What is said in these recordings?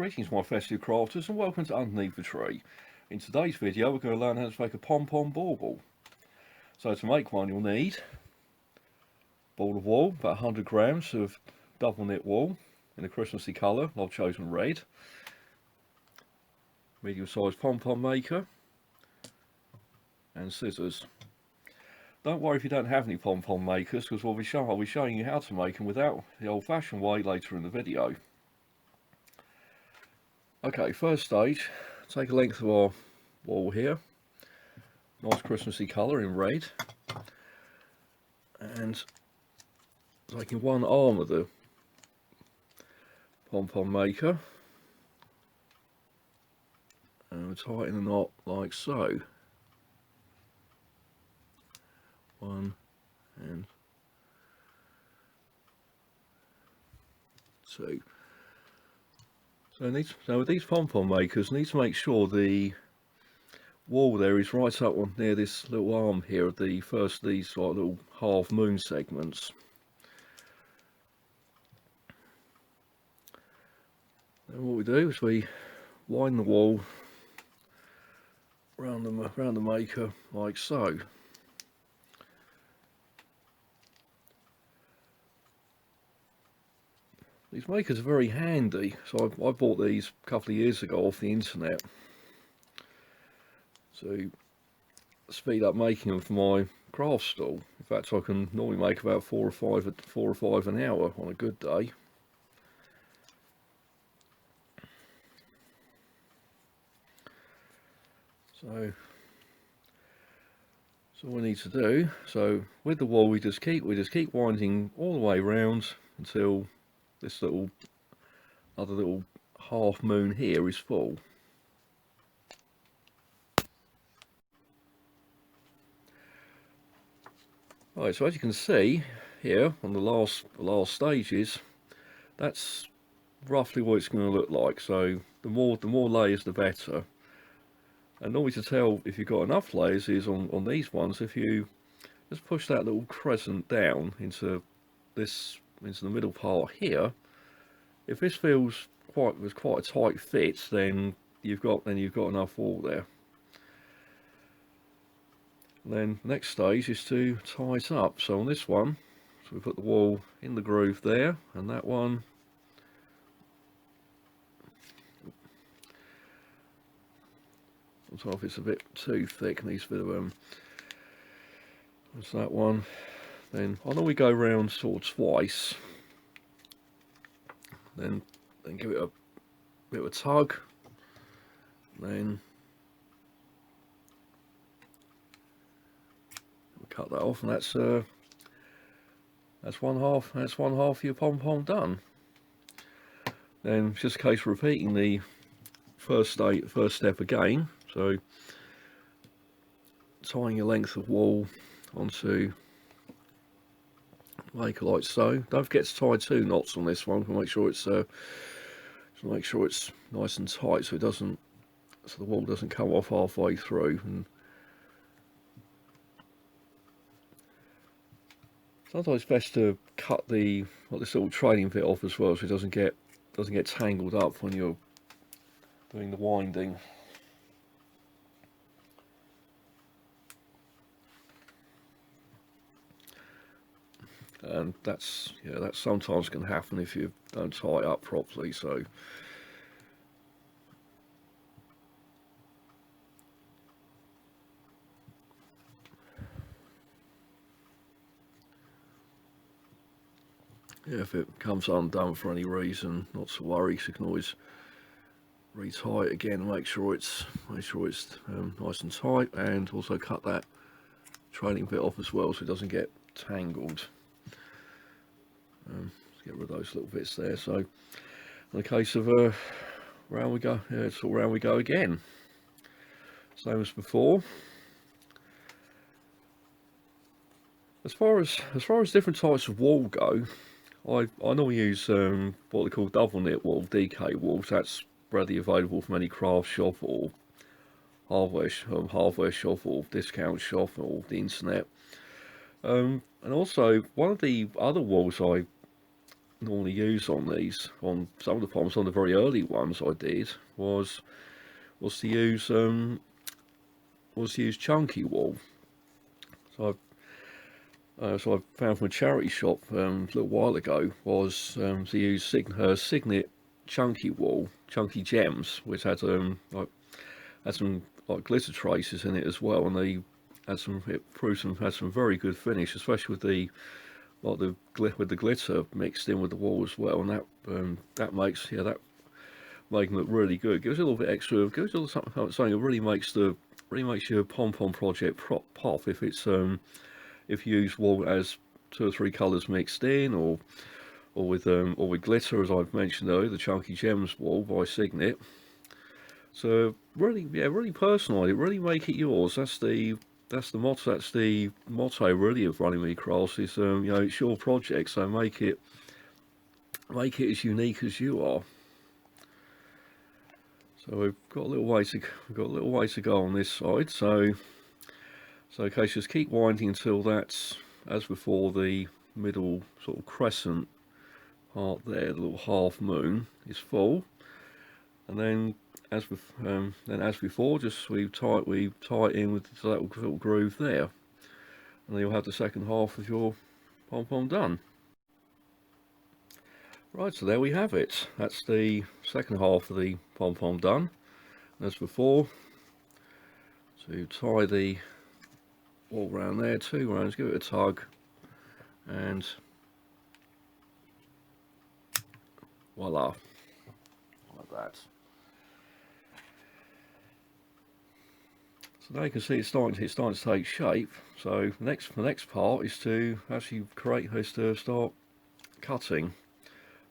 Greetings my festive crafters and welcome to Underneath the Tree. In today's video we're going to learn how to make a pom-pom bauble. So to make one you'll need ball of wool, about 100 grams of double knit wool in a Christmassy colour, I've chosen red, medium sized pom-pom maker and scissors. Don't worry if you don't have any pom-pom makers because I'll be showing you how to make them without the old-fashioned way later in the video. Okay, first stage, take a length of our wool here, nice Christmassy colour in red, and taking one arm of the pom-pom maker and we tighten the knot like so. One and two. So with these pom-pom makers, need to make sure the wall there is right up on near this little arm here of the first of these like little half moon segments. Then what we do is we wind the wool around the maker like so. These makers are very handy, so I bought these a couple of years ago off the internet to speed up making them for my craft stall. In fact, I can normally make about four or five an hour on a good day. So we need to do. So with the wool, we just keep winding all the way round until this other little half moon here is full. Right, so as you can see here on the last stages, that's roughly what it's going to look like. So the more layers the better. And normally to tell if you've got enough layers is on these ones, if you just push that little crescent down into the middle part here. If this feels quite a tight fit, then you've got enough wool there. And then next stage is to tie it up. So on this one, so we put the wool in the groove there, and that one sometimes it's a bit too thick, needs a bit of that's that one. Then I normally go round sort of twice. Then give it a bit of a tug, then cut that off, and that's one half of your pom-pom done. Then it's just a case of repeating the first step again. So tying a length of wool onto maker like so. Don't forget to tie 2 knots on this one to make sure it's nice and tight, so the wool doesn't come off halfway through. And sometimes it's best to cut this little trailing bit off as well, so it doesn't get tangled up when you're doing the winding. And that sometimes can happen if you don't tie it up properly. So yeah, if it comes undone for any reason, not to worry, so you can always retie it again and make sure it's nice and tight, and also cut that trailing bit off as well so it doesn't get tangled. Let's get rid of those little bits there. So in the case of round we go, it's all round we go again, same as before. As far as different types of wool go, I normally use what they call double knit wool, DK wool. So that's readily available from any craft shop or hardware shop or discount shop or the internet. And also one of the other wools I normally use on these, on some of the pom, some of the very early ones I did was to use chunky wool. So so I found from a charity shop a little while ago was to use her Signet chunky wool, chunky gems, which had some like glitter traces in it as well, and they had some had some very good finish, especially with the with the glitter mixed in with the wool as well, and that makes that making look really good. It gives a little bit extra, gives a little something that really makes your pom pom project pop if you use wool as 2 or 3 colours mixed in, or with glitter, as I've mentioned earlier, the Chunky Gems wool by Signet. So really, yeah, really personalise it, really make it yours. That's the motto. That's the motto really of Runnymede Crafts. Is it's your project, so make it as unique as you are. So we've got a little way to go on this side. So okay, just keep winding until that's, as before, the middle sort of crescent part there, the little half moon, is full, and then as before, just we tie it in with that little groove there, and then you'll have the second half of your pom pom done. Right, so there we have it. That's the second half of the pom pom done. And as before, so tie the all round there, 2 rounds, give it a tug, and voila, like that. So now you can see it's starting to take shape. So the next part is to actually start cutting.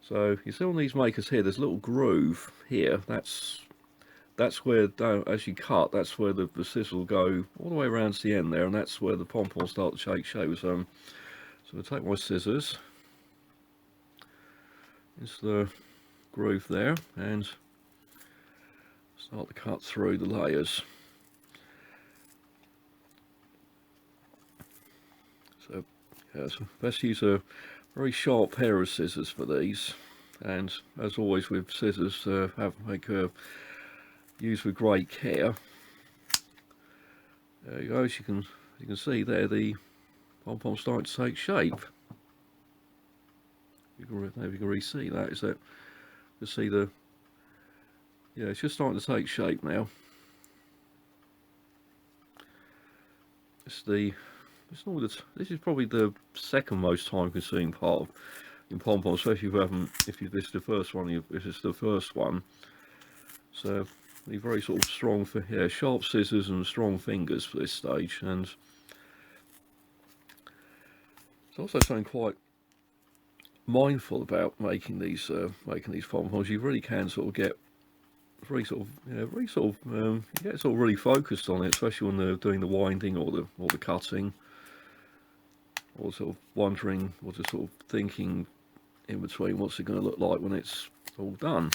So you see on these makers here, there's a little groove here. That's where, as you cut, that's where the scissors will go all the way around to the end there, and that's where the pom-poms start to take shape. So I'll take my scissors into the groove there and start to cut through the layers. So yeah, so best use a very sharp pair of scissors for these, and as always with scissors, use with great care. There you go. As you can see there, the pom-pom's starting to take shape. You can really see that. Is that you see the it's just starting to take shape now. This is probably the second most time-consuming part in pom-pom, especially if this is the first one. This is the first one. So need very sort of strong, sharp scissors and strong fingers for this stage, and it's also something quite mindful about making these pom-poms. You really can sort of get you get sort of really focused on it, especially when they're doing the winding or the cutting, or sort of wondering, or just sort of thinking in between what's it going to look like when it's all done.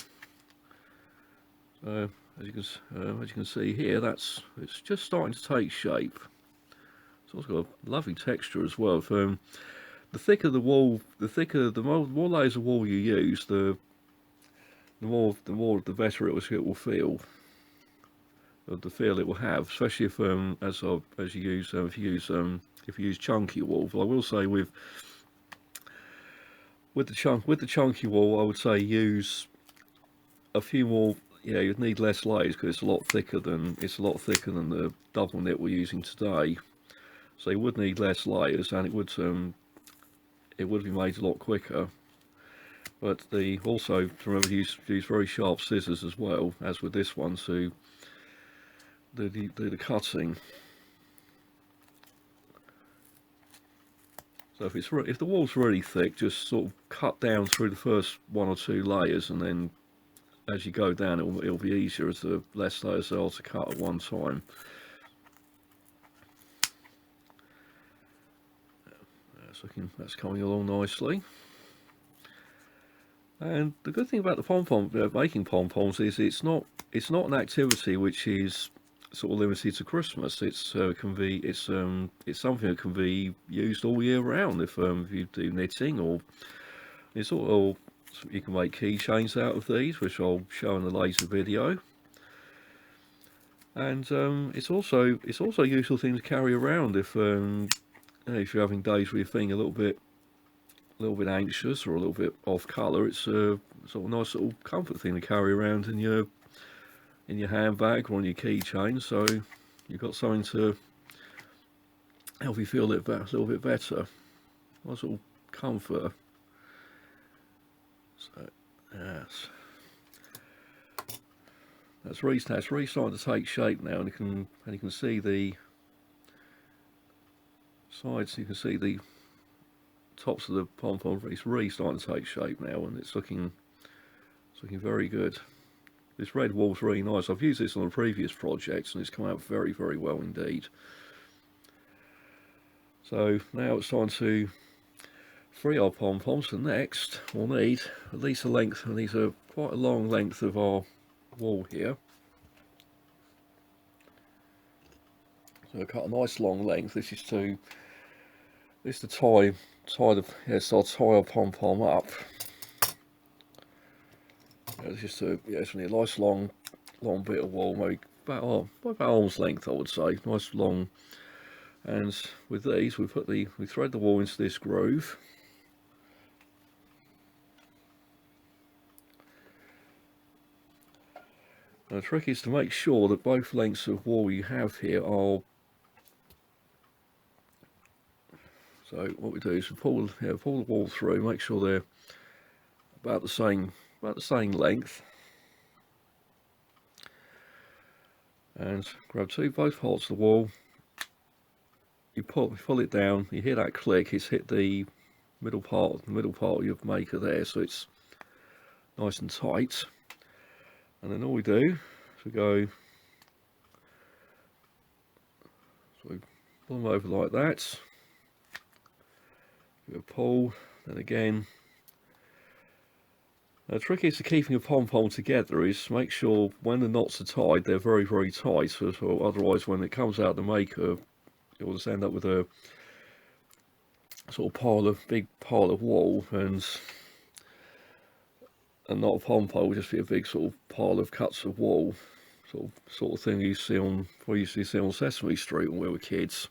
So as you can see here, it's just starting to take shape. It's also got a lovely texture as well. The thicker the wool, the more layers of wool you use, the better it will feel. The feel it will have, especially if if you use chunky wool. But I will say with the chunky wool, I would say use a few more. Yeah, you'd need less layers because it's a lot thicker than the double knit we're using today. So you would need less layers, and it would be made a lot quicker. But also remember to use very sharp scissors as well, as with this one, to do the cutting. So if the wool's really thick, just sort of cut down through the first 1 or 2 layers, and then as you go down, it'll be easier as the less layers there are to cut at one time. That's coming along nicely. And the good thing about the making pom-poms is it's not an activity which is sort of limited to Christmas. It's something that can be used all year round if you do knitting, or It's all, you can make keychains out of these, which I'll show in a later video. And it's also a useful thing to carry around if if you're having days where you're feeling a little bit anxious or a little bit off colour. It's a sort of nice little comfort thing to carry around in your handbag or on your keychain, so you've got something to help you feel a little bit better. Nice little comfort. So yes, that's really starting to take shape now, and you can see the sides. You can see the tops of the pom-pom. It's really starting to take shape now, and it's looking very good. This red wall's really nice. I've used this on a previous project, and it's come out very, very well indeed. So now it's time to free our pom-poms. So next we'll need at least a length, and these are quite a long length of our wall here. So I cut a nice long length. This is to tie so I'll tie our pom-pom up. It's just it's really a nice long bit of wall, maybe about arm's length, I would say. Nice long. And with these, we thread the wall into this groove. And the trick is to make sure that both lengths of wall you have here are. So what we do is we pull the wall through, make sure they're about the same length, and grab both parts of the wall. You pull it down. You hear that click. It's hit the middle part of your maker there, so it's nice and tight. And then all we do is we go, so we pull them over like that. Give it a pull, then again. The trick is to keeping a pom-pom together is make sure when the knots are tied, they're very, very tight. So otherwise, when it comes out the maker, you'll just end up with a sort of big pile of wool, and not a pom-pom, will just be a big sort of pile of cuts of wool, sort of thing you usually see on Sesame Street when we were kids.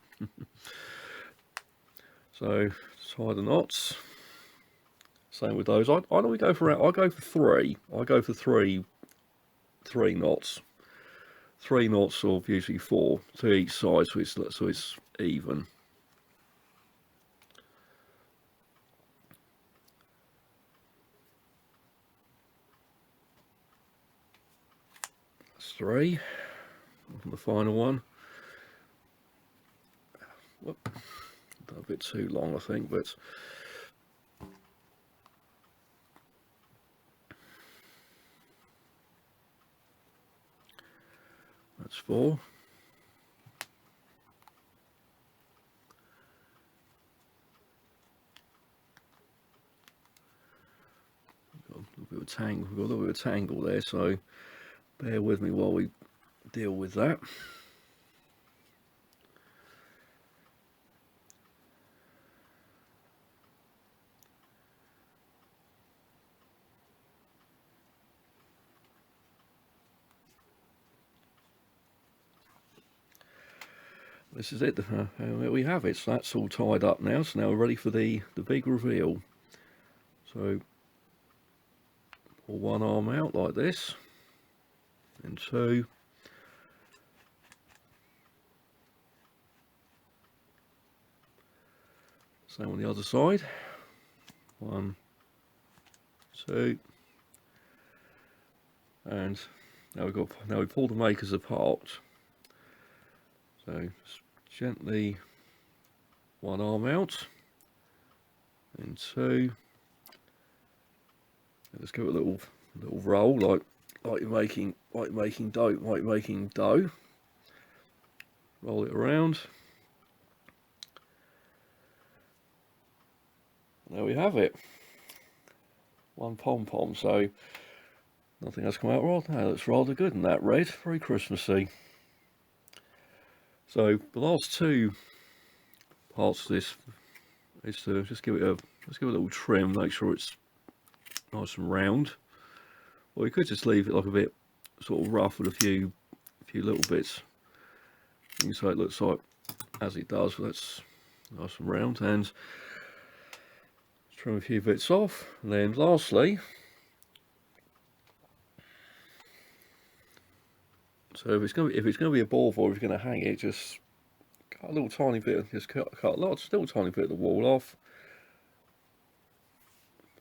So tie the knots. Same with those. I normally go for three. I go for three knots. 3 knots, or usually 4 to each side, so it's even. That's 3. And the final one. Whoop. A bit too long, I think, but that's 4. We've got a little bit of tangle there, so bear with me while we deal with that. This is it. There we have it. So that's all tied up now. So now we're ready for the big reveal. So pull one arm out like this, and 2. Same on the other side. 1, 2, and now we pull the makers apart. So gently one arm out, and 2. And just give it a little roll like you're making dough. Roll it around. There we have it. One pom-pom. So nothing has come out wrong. That looks rather good in that red. Very Christmassy. So the last 2 parts of this is to just give it a little trim. Make sure it's nice and round. Or you could just leave it like a bit sort of rough with a few little bits. You can say it looks like as it does, but that's nice and round. And trim a few bits off. And then lastly, so if it's going to be a bauble, or if you're going to hang it, just cut a little tiny bit, just cut a little tiny bit of the wall off.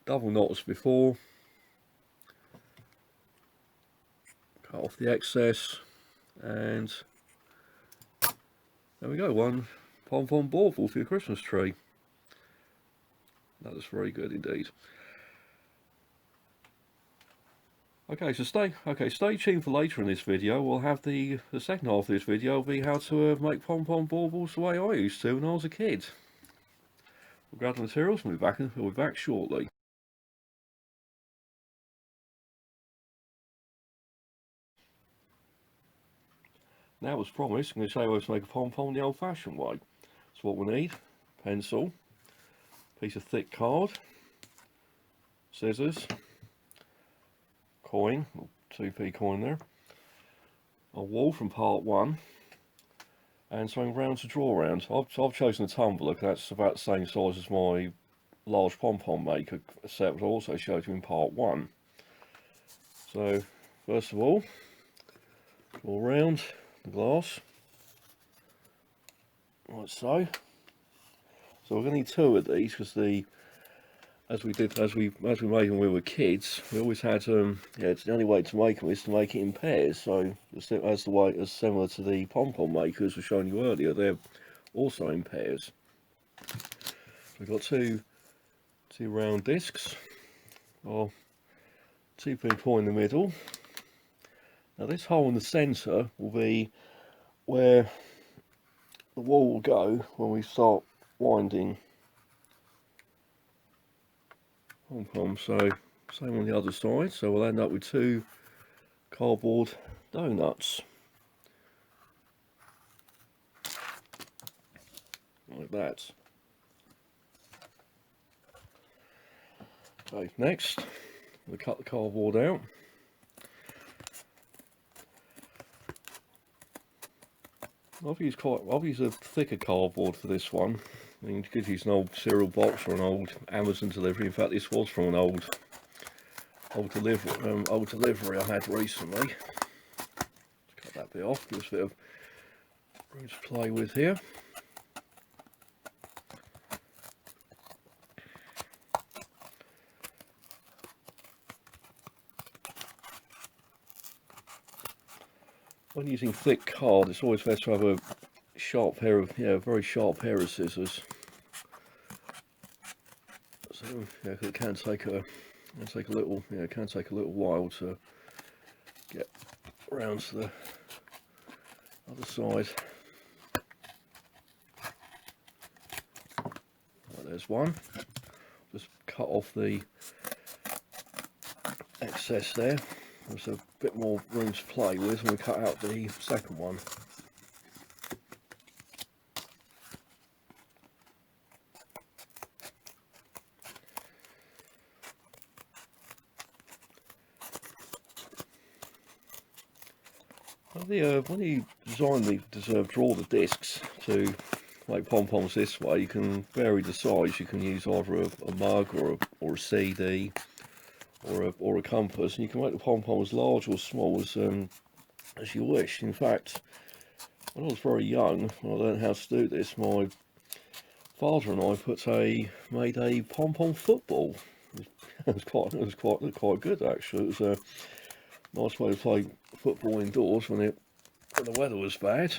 Double knots before. Cut off the excess, and there we go. One pom-pom bauble for your Christmas tree. That is very good indeed. Okay, so stay tuned for later in this video. We'll have the second half of this video will be how to make pom-pom baubles the way I used to when I was a kid. We'll grab the materials and we'll be back shortly. Now, as promised, I'm going to show you how to make a pom-pom the old-fashioned way. So what we'll need: pencil, piece of thick card, scissors, coin, 2p coin there, a wall from part 1, and something round to draw around. I've chosen a tumbler because that's about the same size as my large pom-pom maker set, which I also showed you in part 1. So first of all, draw around the glass, like so. So we're going to need 2 of these because as we made them when we were kids, we always had yeah, it's the only way to make them is to make it in pairs. So as similar to the pom-pom makers we've shown you earlier, they're also in pairs. So we've got two round discs, or 2p coin in the middle. Now this hole in the centre will be where the wall will go when we start winding pom-pom. So same on the other side. So we'll end up with 2 cardboard donuts like that. Okay, next we'll cut the cardboard out. I've used a thicker cardboard for this one. I mean, you could use an old cereal box or an old Amazon delivery. In fact, this was from an old delivery I had recently. Let's cut that bit off. Give us a bit of room to play with here. When using thick card, it's always best to have a sharp pair of, very sharp pair of scissors. So yeah, it can take a little, it can take a little while to get around to the other side. Right, there's one. Just cut off the excess there. There's a bit more room to play with, and we cut out the second one. When you draw the discs to make pom-poms this way, you can vary the size. You can use either a mug or a CD or a compass, and you can make the pom-pom as large or small as you wish. In fact, when I was very young, when I learned how to do this, my father and I made a pom-pom football. It was quite good actually. It was a nice way to play football indoors when the weather was bad.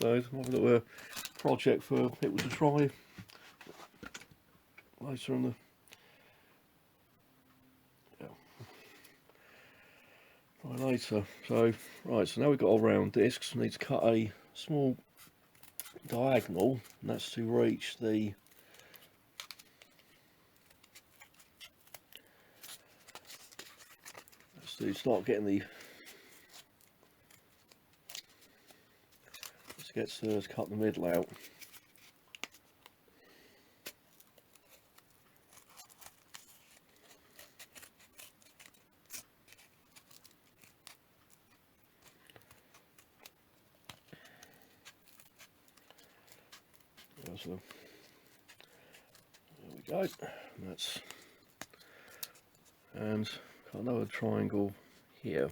So it's a little project for people to try later in the later. So right, so now we've got our round discs. We need to cut a small diagonal, and that's to reach the start getting the let's cut the middle out. there we go. And got another triangle here.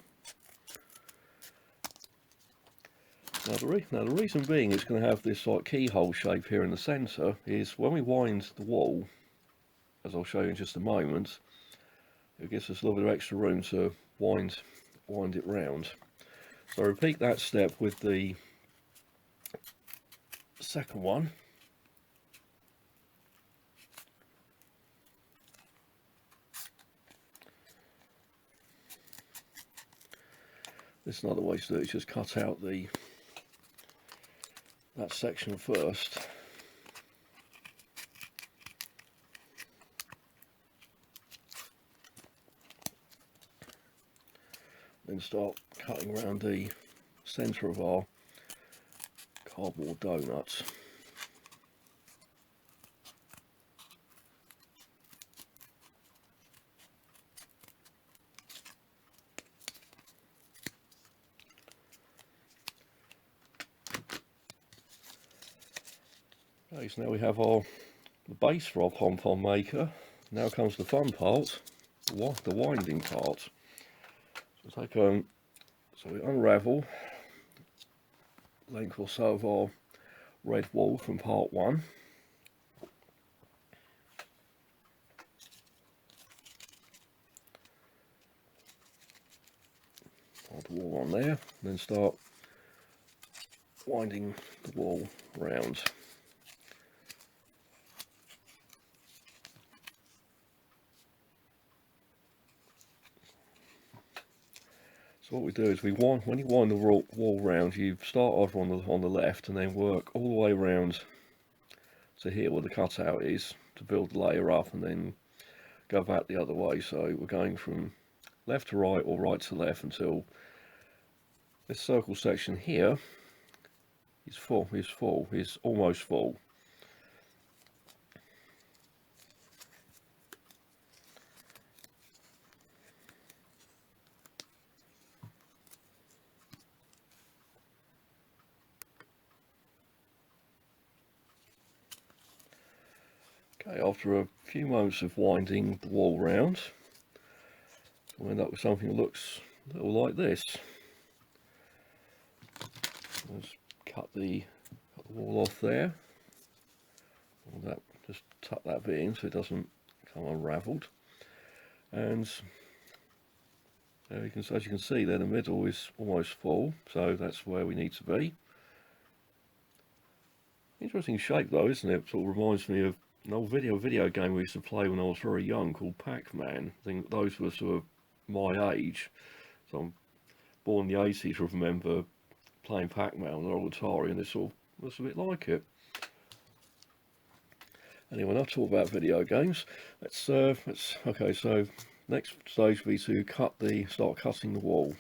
Now the reason being it's going to have this like keyhole shape here in the centre is when we wind the wall, as I'll show you in just a moment, it gives us a little bit of extra room to wind it round. So repeat that step with the second one. This is another way to do it, is just cut out that section first. Then start cutting around the centre of our cardboard donuts. Okay, so now we have the base for our pom-pom maker. Now comes the fun part, the winding part. So so we unravel length or so of our red wool from part 1. Put the wool on there, and then start winding the wool round. So what we do is when you wind the wall round, you start off on the left and then work all the way around to here where the cutout is to build the layer up, and then go back the other way. So we're going from left to right or right to left until this circle section here is almost full. Okay, after a few moments of winding the wall round, we'll end up with something that looks a little like this. Let's cut the wall off there. Just tuck that bit in so it doesn't become unravelled. And as you can see there, the middle is almost full, so that's where we need to be. Interesting shape though, isn't it? Sort of reminds me of an old video game we used to play when I was very young called Pac-Man. I think those were sort of my age. So I'm born in the 80s, I remember playing Pac-Man on the old Atari, and it sort of was a bit like it. Anyway, enough talk about video games. Let's okay. So next stage will be to start cutting the wall.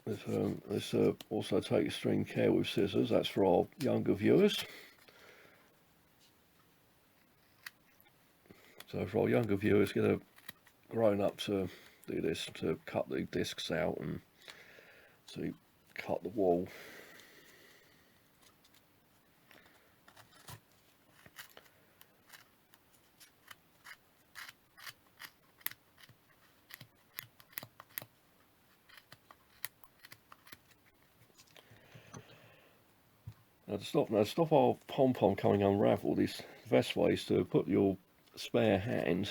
Let's also take extreme care with scissors. That's for our younger viewers. So for our younger viewers, get a grown up to do this, to cut the discs out and to cut the wall. Now to stop our pom-pom coming unravelled, the best way is to put your spare hand,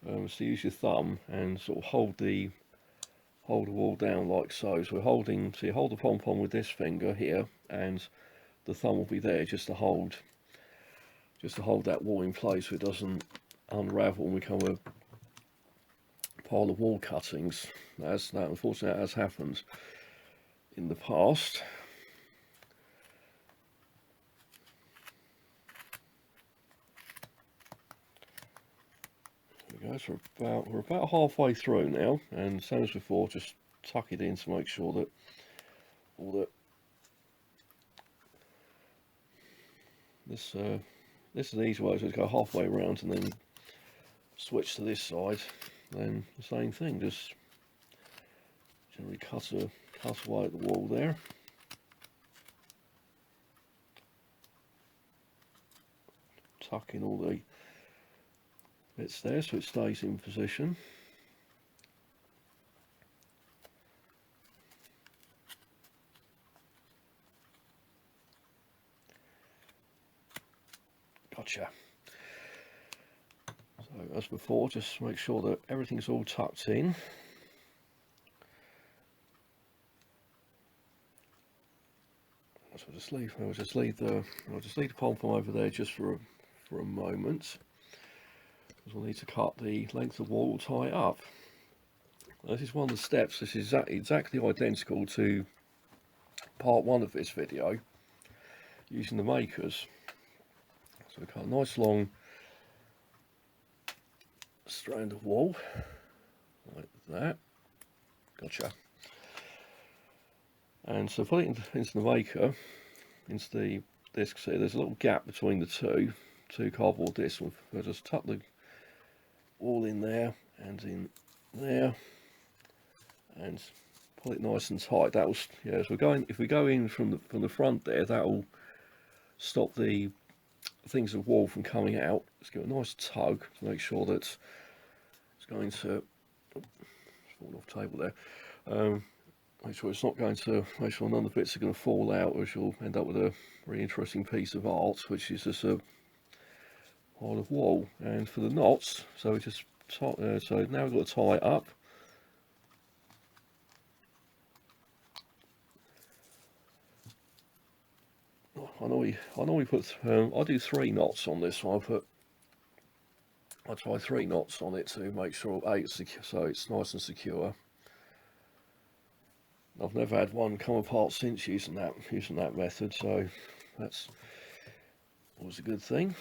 so use your thumb and sort of hold the wall down like so. So you hold the pom-pom with this finger here, and the thumb will be there just to hold that wall in place so it doesn't unravel and become a pile of wall cuttings. Unfortunately that has happened in the past. So we're about halfway through now, and same as before, just tuck it in to make sure that this is an easy way to go halfway around and then switch to this side. Then the same thing, just generally cut away at the wall there. tuck in all the bits there so it stays in position. Gotcha. So as before, just make sure that everything's all tucked in. So I'll just leave the pom-pom over there just for a moment, because we'll need to cut the length of wall to tie it up. This is one of the steps. This is exactly identical to part 1 of this video, using the makers. So we cut a nice long strand of wool like that. Gotcha. And so put it into the maker, into the disc. See, there's a little gap between the two cardboard discs. We'll just tuck the wool in there and in there, and pull it nice and tight. That will, yeah. So if we go in from the front there, that will stop the things of wool from coming out. Let's give it a nice tug to make sure that it's going to fall off table there. Make sure it's not going to, make sure none of the bits are going to fall out, or you'll end up with a very interesting piece of art, which is just a pile of wool. And for the knots, so we just so now we've got to tie it up. I normally put I do 3 knots on this one. I try 3 knots on it to make sure it's secure, so it's nice and secure. I've never had one come apart since using that method, so that's always a good thing.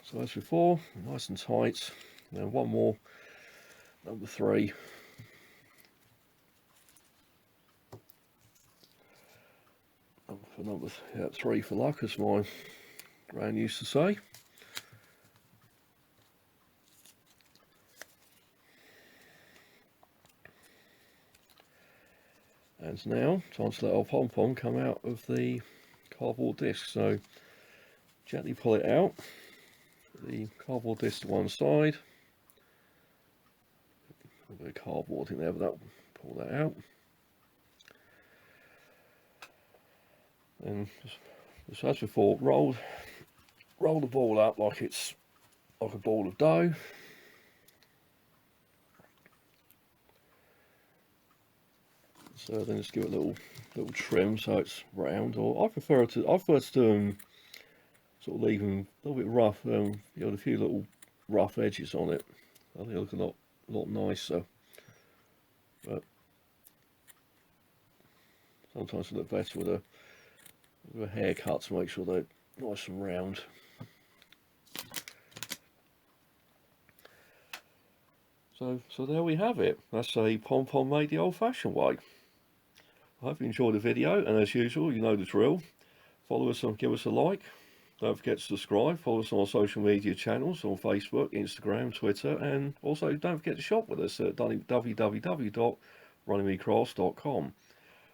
So as before, nice and tight. Then one more, number 3. Number 3 for luck, as my gran used to say. And now, time to let our pom-pom come out of the cardboard disc. So, gently pull it out. Put the cardboard disc to one side. A bit of cardboard in there, but that'll pull that out. And just as before, roll the ball up like it's like a ball of dough. So then just give it a little trim so it's round. Or I prefer to do them sort of leave them a little bit rough. You know, a few little rough edges on it. I think it'll look a lot nicer. But sometimes it looks better with a haircut to make sure they're nice and round. So there we have it. That's a pom-pom made the old-fashioned way. I hope you enjoyed the video, and as usual, you know the drill. Follow us and give us a like. Don't forget to subscribe. Follow us on our social media channels on Facebook, Instagram, Twitter, and also don't forget to shop with us at www.runnymedecrafts.com.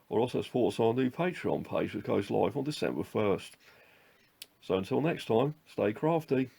Or also support us on our new Patreon page, which goes live on December 1st. So until next time, stay crafty.